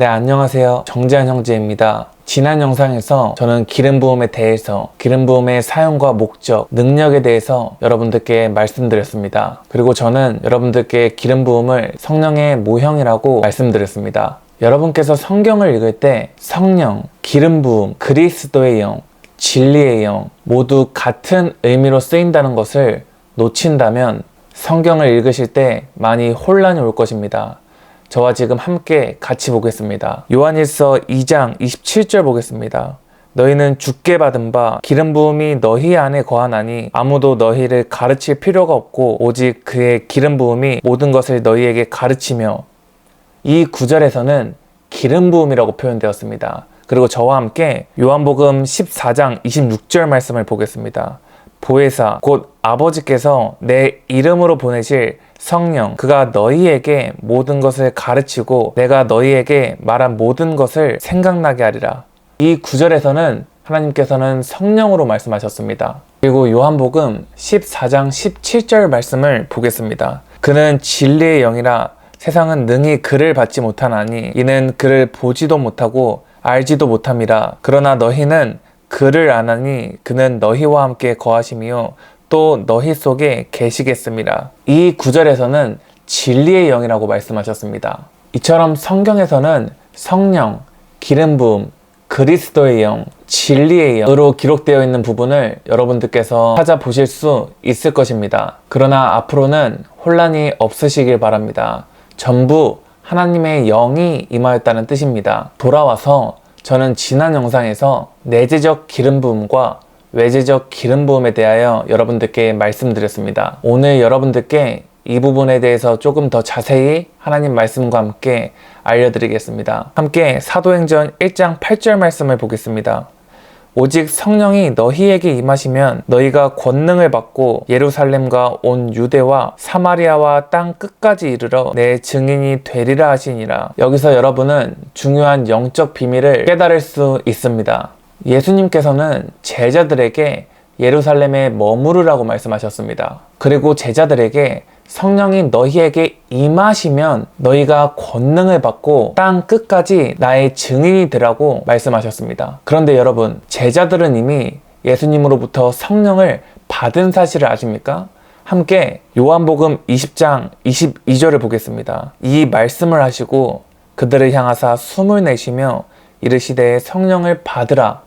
네, 안녕하세요. 정재한 형제입니다. 지난 영상에서 저는 기름 부음에 대해서 기름 부음의 사용과 목적, 능력에 대해서 여러분들께 말씀드렸습니다. 그리고 저는 여러분들께 기름 부음을 성령의 모형이라고 말씀드렸습니다. 여러분께서 성경을 읽을 때 성령, 기름 부음, 그리스도의 영, 진리의 영 모두 같은 의미로 쓰인다는 것을 놓친다면 성경을 읽으실 때 많이 혼란이 올 것입니다. 저와 지금 함께 같이 보겠습니다. 요한일서 2장 27절 보겠습니다. 너희는 주께 받은 바 기름 부음이 너희 안에 거하나니 아무도 너희를 가르칠 필요가 없고 오직 그의 기름 부음이 모든 것을 너희에게 가르치며, 이 구절에서는 기름 부음이라고 표현되었습니다. 그리고 저와 함께 요한복음 14장 26절 말씀을 보겠습니다. 보혜사 곧 아버지께서 내 이름으로 보내실 성령, 그가 너희에게 모든 것을 가르치고 내가 너희에게 말한 모든 것을 생각나게 하리라. 이 구절에서는 하나님께서는 성령으로 말씀하셨습니다. 그리고 요한복음 14장 17절 말씀을 보겠습니다. 그는 진리의 영이라 세상은 능히 그를 받지 못하나니 이는 그를 보지도 못하고 알지도 못함이라. 그러나 너희는 그를 아나니 그는 너희와 함께 거하시며 또 너희 속에 계시겠습니다. 이 구절에서는 진리의 영이라고 말씀하셨습니다. 이처럼 성경에서는 성령, 기름 부음, 그리스도의 영, 진리의 영으로 기록되어 있는 부분을 여러분들께서 찾아보실 수 있을 것입니다. 그러나 앞으로는 혼란이 없으시길 바랍니다. 전부 하나님의 영이 임하였다는 뜻입니다. 돌아와서 저는 지난 영상에서 내재적 기름 부음과 외재적 기름 부음에 대하여 여러분들께 말씀드렸습니다. 오늘 여러분들께 이 부분에 대해서 조금 더 자세히 하나님 말씀과 함께 알려드리겠습니다. 함께 사도행전 1장 8절 말씀을 보겠습니다. 오직 성령이 너희에게 임하시면 너희가 권능을 받고 예루살렘과 온 유대와 사마리아와 땅 끝까지 이르러 내 증인이 되리라 하시니라. 여기서 여러분은 중요한 영적 비밀을 깨달을 수 있습니다. 예수님께서는 제자들에게 예루살렘에 머무르라고 말씀하셨습니다. 그리고 제자들에게 성령이 너희에게 임하시면 너희가 권능을 받고 땅 끝까지 나의 증인이 되라고 말씀하셨습니다. 그런데 여러분, 제자들은 이미 예수님으로부터 성령을 받은 사실을 아십니까? 함께 요한복음 20장 22절을 보겠습니다. 이 말씀을 하시고 그들을 향하사 숨을 내쉬며 이르시되 성령을 받으라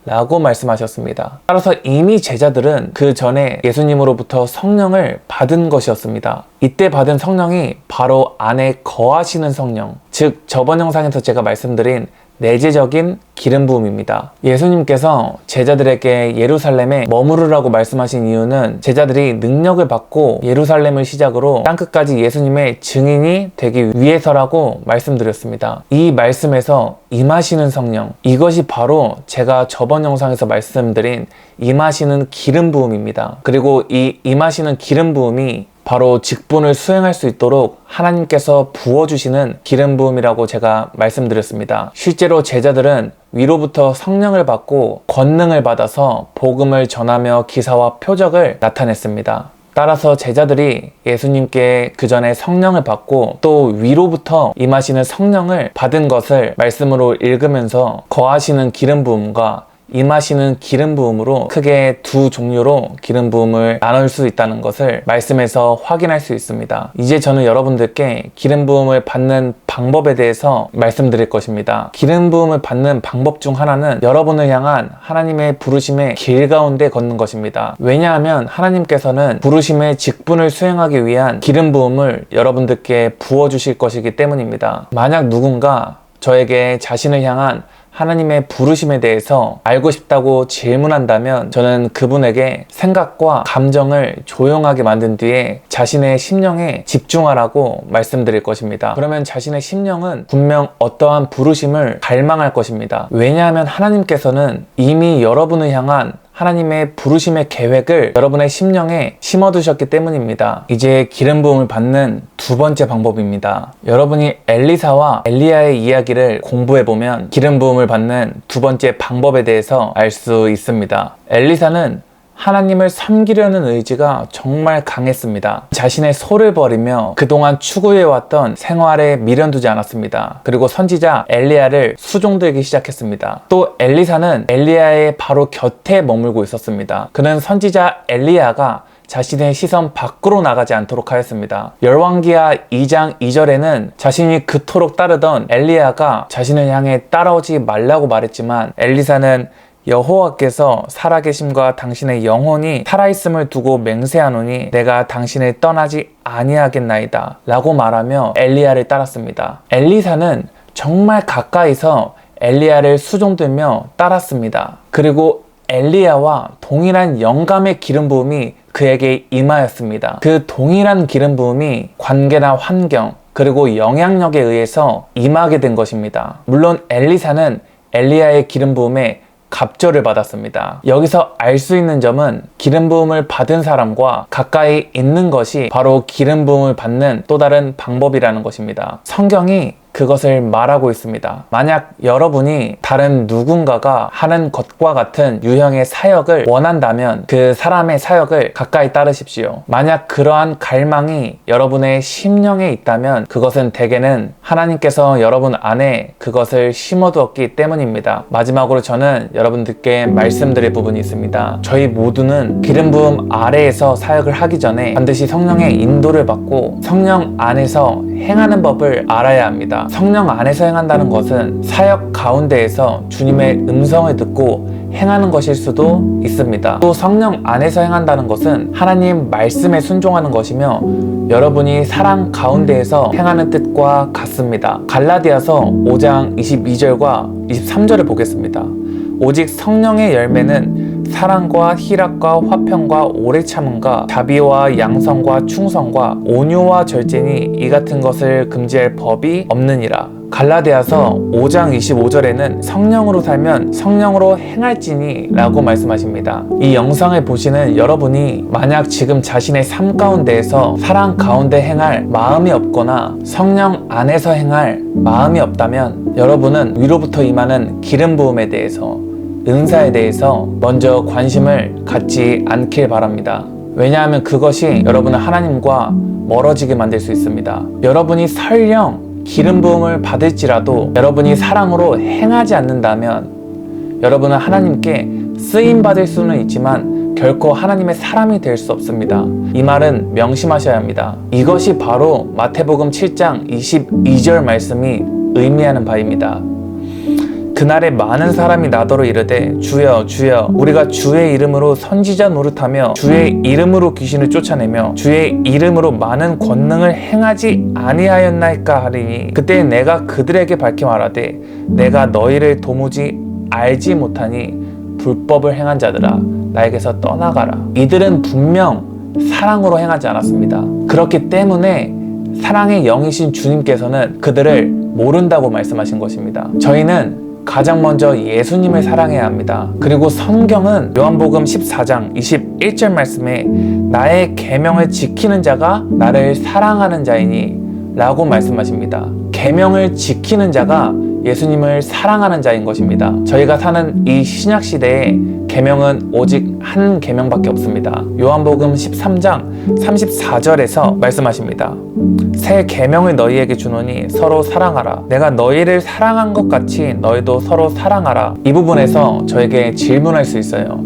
라고 말씀하셨습니다. 따라서 이미 제자들은 그 전에 예수님으로부터 성령을 받은 것이었습니다. 이때 받은 성령이 바로 안에 거하시는 성령, 즉 저번 영상에서 제가 말씀드린 내재적인 기름 부음입니다. 예수님께서 제자들에게 예루살렘에 머무르라고 말씀하신 이유는 제자들이 능력을 받고 예루살렘을 시작으로 땅끝까지 예수님의 증인이 되기 위해서라고 말씀드렸습니다. 이 말씀에서 임하시는 성령, 이것이 바로 제가 저번 영상에서 말씀드린 임하시는 기름 부음입니다. 그리고 이 임하시는 기름 부음이 바로 직분을 수행할 수 있도록 하나님께서 부어주시는 기름 부음이라고 제가 말씀드렸습니다. 실제로 제자들은 위로부터 성령을 받고 권능을 받아서 복음을 전하며 기사와 표적을 나타냈습니다. 따라서 제자들이 예수님께 그 전에 성령을 받고 또 위로부터 임하시는 성령을 받은 것을 말씀으로 읽으면서 거하시는 기름 부음과 임하시는 기름 부음으로 크게 두 종류로 기름 부음을 나눌 수 있다는 것을 말씀에서 확인할 수 있습니다. 이제 저는 여러분들께 기름 부음을 받는 방법에 대해서 말씀드릴 것입니다. 기름 부음을 받는 방법 중 하나는 여러분을 향한 하나님의 부르심의 길 가운데 걷는 것입니다. 왜냐하면 하나님께서는 부르심의 직분을 수행하기 위한 기름 부음을 여러분들께 부어주실 것이기 때문입니다. 만약 누군가 저에게 자신을 향한 하나님의 부르심에 대해서 알고 싶다고 질문한다면 저는 그분에게 생각과 감정을 조용하게 만든 뒤에 자신의 심령에 집중하라고 말씀드릴 것입니다. 그러면 자신의 심령은 분명 어떠한 부르심을 갈망할 것입니다. 왜냐하면 하나님께서는 이미 여러분을 향한 하나님의 부르심의 계획을 여러분의 심령에 심어두셨기 때문입니다. 이제 기름 부음을 받는 두 번째 방법입니다. 여러분이 엘리사와 엘리야의 이야기를 공부해보면 기름 부음을 받는 두 번째 방법에 대해서 알 수 있습니다. 엘리사는 하나님을 섬기려는 의지가 정말 강했습니다. 자신의 소를 버리며 그동안 추구해왔던 생활에 미련두지 않았습니다. 그리고 선지자 엘리야를 수종들기 시작했습니다. 또 엘리사는 엘리야의 바로 곁에 머물고 있었습니다. 그는 선지자 엘리야가 자신의 시선 밖으로 나가지 않도록 하였습니다. 열왕기하 2장 2절에는 자신이 그토록 따르던 엘리야가 자신을 향해 따라오지 말라고 말했지만 엘리사는 여호와께서 살아계심과 당신의 영혼이 살아있음을 두고 맹세하노니 내가 당신을 떠나지 아니하겠나이다 라고 말하며 엘리야를 따랐습니다. 엘리사는 정말 가까이서 엘리야를 수종들며 따랐습니다. 그리고 엘리야와 동일한 영감의 기름 부음이 그에게 임하였습니다. 그 동일한 기름 부음이 관계나 환경 그리고 영향력에 의해서 임하게 된 것입니다. 물론 엘리사는 엘리야의 기름 부음에 갑절을 받았습니다. 여기서 알 수 있는 점은 기름 부음을 받은 사람과 가까이 있는 것이 바로 기름 부음을 받는 또 다른 방법이라는 것입니다. 성경이 그것을 말하고 있습니다. 만약 여러분이 다른 누군가가 하는 것과 같은 유형의 사역을 원한다면 그 사람의 사역을 가까이 따르십시오. 만약 그러한 갈망이 여러분의 심령에 있다면 그것은 대개는 하나님께서 여러분 안에 그것을 심어두었기 때문입니다. 마지막으로 저는 여러분들께 말씀드릴 부분이 있습니다. 저희 모두는 기름 부음 아래에서 사역을 하기 전에 반드시 성령의 인도를 받고 성령 안에서 행하는 법을 알아야 합니다. 성령 안에서 행한다는 것은 사역 가운데에서 주님의 음성을 듣고 행하는 것일 수도 있습니다. 또 성령 안에서 행한다는 것은 하나님 말씀에 순종하는 것이며 여러분이 사랑 가운데에서 행하는 뜻과 같습니다. 갈라디아서 5장 22절과 23절을 보겠습니다. 오직 성령의 열매는 사랑과 희락과 화평과 오래 참음과 자비와 양성과 충성과 온유와 절제니 이 같은 것을 금지할 법이 없느니라. 갈라디아서 5장 25절에는 성령으로 살면 성령으로 행할지니 라고 말씀하십니다. 이 영상을 보시는 여러분이 만약 지금 자신의 삶 가운데에서 사랑 가운데 행할 마음이 없거나 성령 안에서 행할 마음이 없다면 여러분은 위로부터 임하는 기름 부음에 대해서 은사에 대해서 먼저 관심을 갖지 않길 바랍니다. 왜냐하면 그것이 여러분을 하나님과 멀어지게 만들 수 있습니다. 여러분이 설령 기름 부음을 받을지라도 여러분이 사랑으로 행하지 않는다면 여러분은 하나님께 쓰임 받을 수는 있지만 결코 하나님의 사람이 될 수 없습니다. 이 말은 명심하셔야 합니다. 이것이 바로 마태복음 7장 22절 말씀이 의미하는 바입니다. 그날에 많은 사람이 나더러 이르되 주여 주여 우리가 주의 이름으로 선지자 노릇하며 주의 이름으로 귀신을 쫓아내며 주의 이름으로 많은 권능을 행하지 아니하였나이까 하리니 그때 내가 그들에게 밝히 말하되 내가 너희를 도무지 알지 못하니 불법을 행한 자들아 나에게서 떠나가라. 이들은 분명 사랑으로 행하지 않았습니다. 그렇기 때문에 사랑의 영이신 주님께서는 그들을 모른다고 말씀하신 것입니다. 저희는 가장 먼저 예수님을 사랑해야 합니다. 그리고 성경은 요한복음 14장 21절 말씀에 나의 계명을 지키는 자가 나를 사랑하는 자이니 라고 말씀하십니다. 계명을 지키는 자가 예수님을 사랑하는 자인 것입니다. 저희가 사는 이 신약 시대에 계명은 오직 한 계명밖에 없습니다. 요한복음 13장 34절에서 말씀하십니다. 새 계명을 너희에게 주노니 서로 사랑하라. 내가 너희를 사랑한 것 같이 너희도 서로 사랑하라. 이 부분에서 저에게 질문할 수 있어요.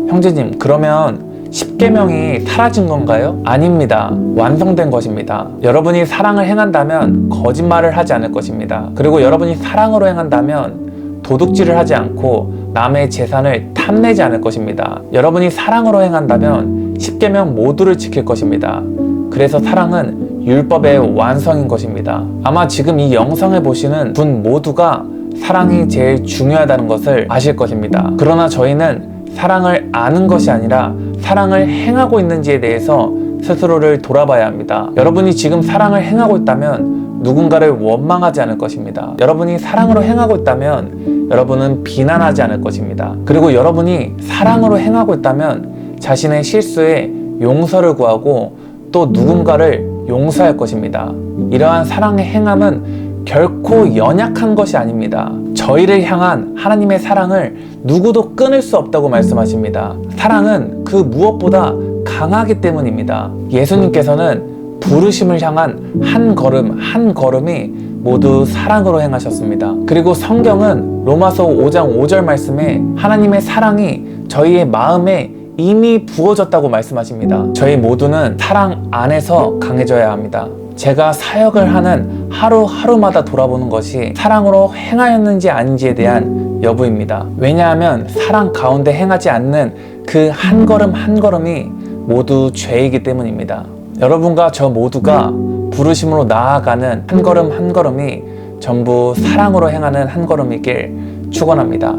형제님, 그러면 10계명이 사라진 건가요? 아닙니다. 완성된 것입니다. 여러분이 사랑을 행한다면 거짓말을 하지 않을 것입니다. 그리고 여러분이 사랑으로 행한다면 도둑질을 하지 않고 남의 재산을 탐내지 않을 것입니다. 여러분이 사랑으로 행한다면 10계명 모두를 지킬 것입니다. 그래서 사랑은 율법의 완성인 것입니다. 아마 지금 이 영상을 보시는 분 모두가 사랑이 제일 중요하다는 것을 아실 것입니다. 그러나 저희는 사랑을 아는 것이 아니라 사랑을 행하고 있는지에 대해서 스스로를 돌아봐야 합니다. 여러분이 지금 사랑을 행하고 있다면 누군가를 원망하지 않을 것입니다. 여러분이 사랑으로 행하고 있다면 여러분은 비난하지 않을 것입니다. 그리고 여러분이 사랑으로 행하고 있다면 자신의 실수에 용서를 구하고 또 누군가를 용서할 것입니다. 이러한 사랑의 행함은 결코 연약한 것이 아닙니다. 저희를 향한 하나님의 사랑을 누구도 끊을 수 없다고 말씀하십니다. 사랑은 그 무엇보다 강하기 때문입니다. 예수님께서는 부르심을 향한 한 걸음 한 걸음이 모두 사랑으로 행하셨습니다. 그리고 성경은 로마서 5장 5절 말씀에 하나님의 사랑이 저희의 마음에 이미 부어졌다고 말씀하십니다. 저희 모두는 사랑 안에서 강해져야 합니다. 제가 사역을 하는 하루하루마다 돌아보는 것이 사랑으로 행하였는지 아닌지에 대한 여부입니다. 왜냐하면 사랑 가운데 행하지 않는 그 한 걸음 한 걸음이 모두 죄이기 때문입니다. 여러분과 저 모두가 부르심으로 나아가는 한 걸음 한 걸음이 전부 사랑으로 행하는 한 걸음이길 축원합니다.